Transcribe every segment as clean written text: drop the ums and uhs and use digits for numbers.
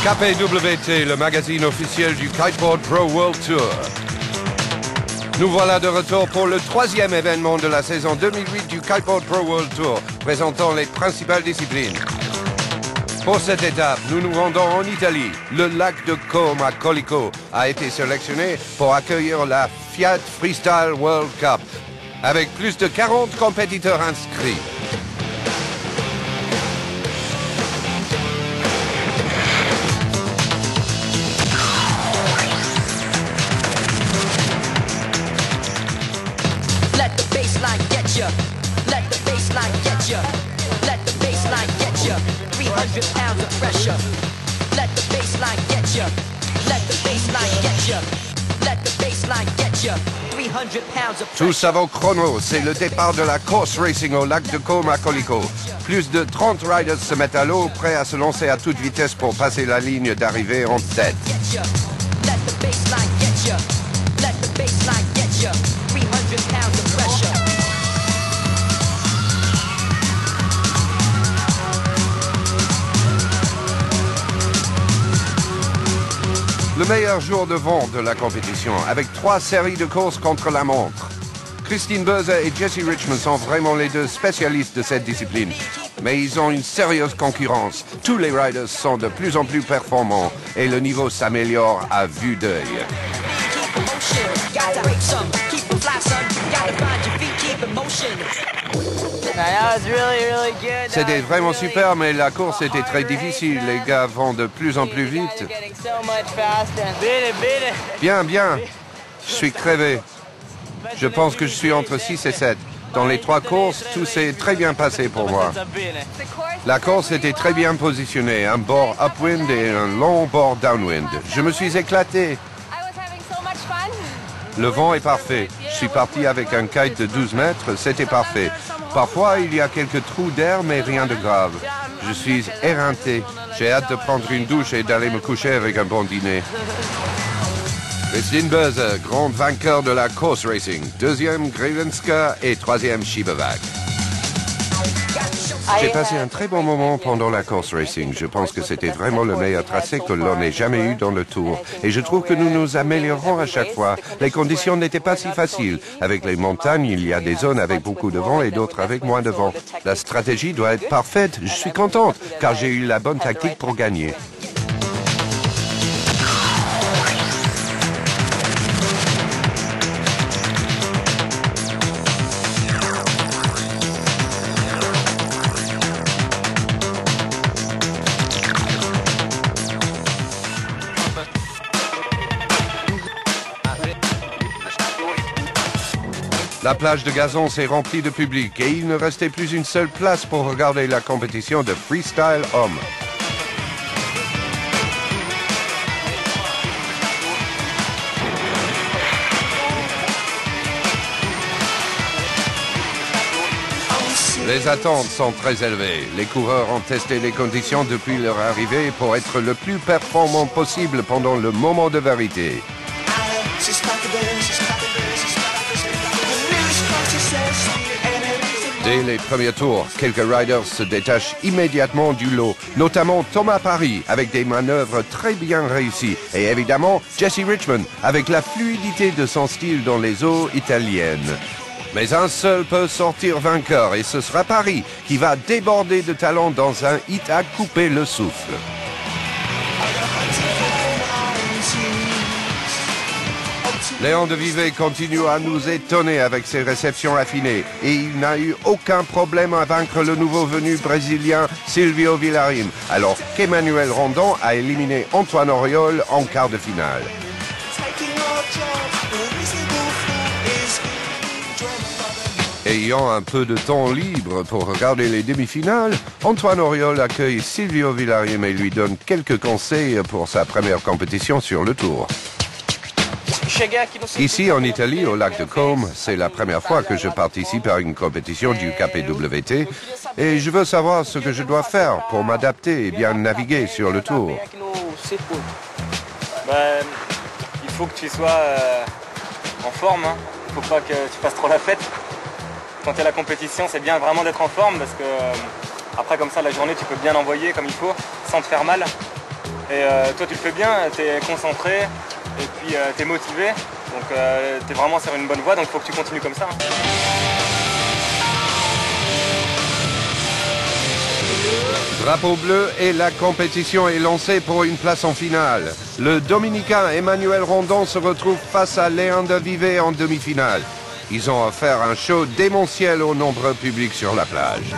KPWT, le magazine officiel du Kiteboard Pro World Tour. Nous voilà de retour pour le 3e événement de la saison 2008 du Kiteboard Pro World Tour, présentant les principales disciplines. Pour cette étape, nous nous rendons en Italie. Le lac de Como à Colico a été sélectionné pour accueillir la Fiat Freestyle World Cup, avec plus de 40 compétiteurs inscrits. Let the baseline get you. Let the baseline get you. 300 pounds of pressure. Let the baseline get you. Let the baseline get you. Let the baseline get you. 300 pounds of pressure. Tous à vos chronos, c'est le départ de la course racing au lac de Como à Colico. Plus de 30 riders se mettent à l'eau, prêts à se lancer à toute vitesse pour passer la ligne d'arrivée en tête. Let the baseline get you. Let the baseline get you. 300 pounds of pressure. Le meilleur jour de vent de la compétition, avec 3 séries de courses contre la montre. Christine Böse et Jesse Richmond sont vraiment les deux spécialistes de cette discipline. Mais ils ont une sérieuse concurrence. Tous les riders sont de plus en plus performants et le niveau s'améliore à vue d'œil. C'était vraiment super, mais la course était très difficile. Les gars vont de plus en plus vite. Bien, bien. Je suis crevé. Je pense que je suis entre 6 et 7. Dans les 3 courses, tout s'est très bien passé pour moi. La course était très bien positionnée. Un bord upwind et un long bord downwind. Je me suis éclaté. Le vent est parfait. Je suis parti avec un kite de 12 mètres, c'était parfait. Parfois, il y a quelques trous d'air, mais rien de grave. Je suis éreinté. J'ai hâte de prendre une douche et d'aller me coucher avec un bon dîner. Christine Böse, grande vainqueur de la course racing. 2e, Grevenska et 3e, Shibevac. J'ai passé un très bon moment pendant la course racing. Je pense que c'était vraiment le meilleur tracé que l'on ait jamais eu dans le tour. Et je trouve que nous nous améliorons à chaque fois. Les conditions n'étaient pas si faciles. Avec les montagnes, il y a des zones avec beaucoup de vent et d'autres avec moins de vent. La stratégie doit être parfaite. Je suis contente, car j'ai eu la bonne tactique pour gagner. La plage de gazon s'est remplie de public et il ne restait plus une seule place pour regarder la compétition de freestyle homme. Les attentes sont très élevées. Les coureurs ont testé les conditions depuis leur arrivée pour être le plus performant possible pendant le moment de vérité. Dès les premiers tours, quelques riders se détachent immédiatement du lot, notamment Thomas Parry avec des manœuvres très bien réussies et évidemment Jesse Richmond avec la fluidité de son style dans les eaux italiennes. Mais un seul peut sortir vainqueur et ce sera Parry qui va déborder de talent dans un hit à couper le souffle. Léon de Vivet continue à nous étonner avec ses réceptions affinées et il n'a eu aucun problème à vaincre le nouveau venu brésilien Silvio Villarim, alors qu'Emmanuel Rondon a éliminé Antoine Auriol en quart de finale. Ayant un peu de temps libre pour regarder les demi-finales, Antoine Auriol accueille Silvio Villarim et lui donne quelques conseils pour sa première compétition sur le tour. Ici, en Italie, au lac de Como, c'est la première fois que je participe à une compétition du KPWT et je veux savoir ce que je dois faire pour m'adapter et bien naviguer sur le tour. Il faut que tu sois en forme, hein. Il ne faut pas que tu fasses trop la fête. Quand tu es à la compétition, c'est bien vraiment d'être en forme parce que après, comme ça, la journée, tu peux bien envoyer comme il faut, sans te faire mal. Et toi tu le fais bien, tu es concentré et puis tu es motivé. Donc tu es vraiment sur une bonne voie, donc il faut que tu continues comme ça. Drapeau bleu et la compétition est lancée pour une place en finale. Le Dominicain Emmanuel Rondon se retrouve face à Leander Vivet en demi-finale. Ils ont offert un show démentiel au nombreux public sur la plage.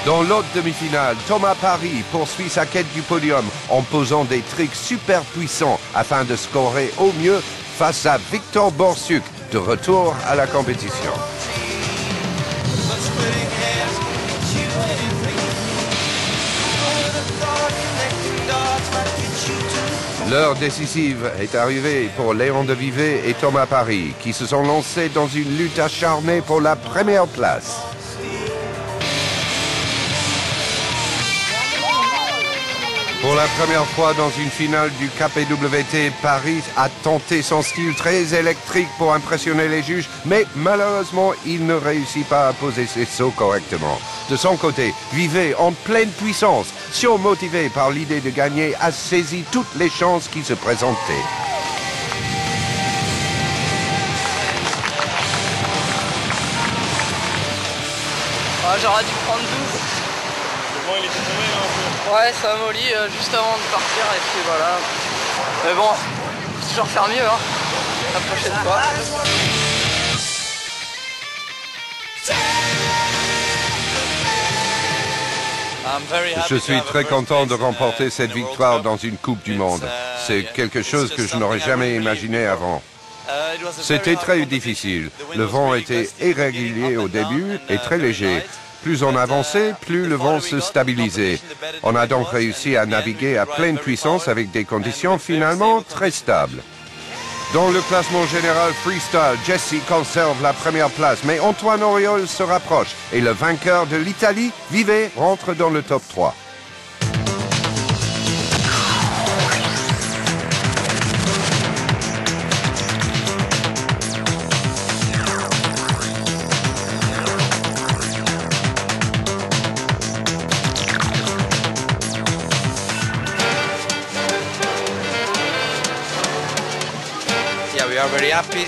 Dans l'autre demi-finale, Thomas Parry poursuit sa quête du podium en posant des tricks super puissants afin de scorer au mieux face à Victor Borsuk, de retour à la compétition. L'heure décisive est arrivée pour Leander Vivet et Thomas Parry, qui se sont lancés dans une lutte acharnée pour la première place. Pour la première fois dans une finale du KPWT, Parry a tenté son style très électrique pour impressionner les juges, mais malheureusement, il ne réussit pas à poser ses sauts correctement. De son côté, Vivet, en pleine puissance, surmotivé par l'idée de gagner, a saisi toutes les chances qui se présentaient. J'aurais dû prendre 12. Bon, il était tombé là un peu. Ouais, ça m'a molli juste avant de partir et puis voilà. Mais bon, faut toujours faire mieux, hein, la prochaine fois. Je suis très content de remporter cette victoire dans une Coupe du Monde. C'est quelque chose que je n'aurais jamais imaginé avant. C'était très difficile. Le vent était irrégulier au début et très léger. Plus on avançait, plus le vent se stabilisait. On a donc réussi à naviguer à pleine puissance avec des conditions finalement très stables. Dans le classement général freestyle, Jesse conserve la première place, mais Antoine Auriol se rapproche et le vainqueur de l'Italie, Vivet, rentre dans le top 3.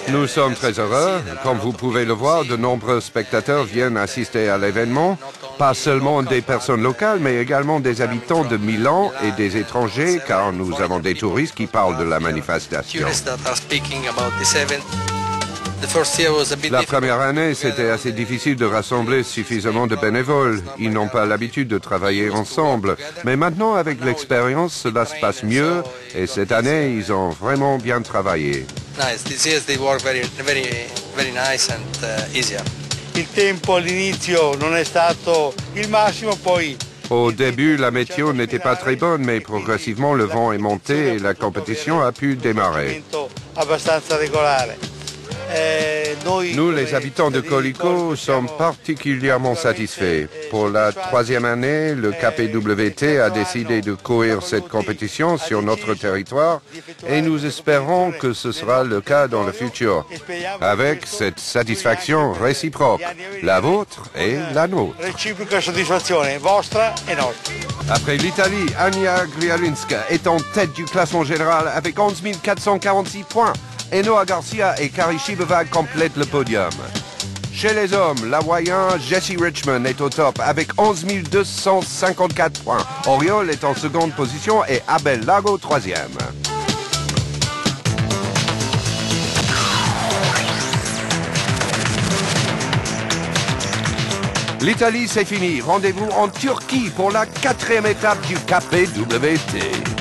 Nous sommes très heureux. Comme vous pouvez le voir, de nombreux spectateurs viennent assister à l'événement. Pas seulement des personnes locales, mais également des habitants de Milan et des étrangers, car nous avons des touristes qui parlent de la manifestation. La première année, c'était assez difficile de rassembler suffisamment de bénévoles. Ils n'ont pas l'habitude de travailler ensemble. Mais maintenant, avec l'expérience, cela se passe mieux. Et cette année, ils ont vraiment bien travaillé. Il tempo all'inizio non è stato il massimo, poi Au début, la météo n'était pas très bonne, mais progressivement, le vent est monté et la compétition a pu démarrer. abbastanza regolare. Nous, les habitants de Colico, sommes particulièrement satisfaits. Pour la troisième année, le KPWT a décidé de courir cette compétition sur notre territoire et nous espérons que ce sera le cas dans le futur, avec cette satisfaction réciproque, la vôtre et la nôtre. Reciproca soddisfazione, vostra e nostra. Après l'Italie, Ania Grialinska est en tête du classement général avec 11 446 points. Enoa Garcia et Kari Shibeva complètent le podium. Chez les hommes, l'Hawaïen Jesse Richmond est au top avec 11 254 points. Auriol est en seconde position et Abel Lago troisième. L'Italie, c'est fini. Rendez-vous en Turquie pour la 4e étape du KPWT.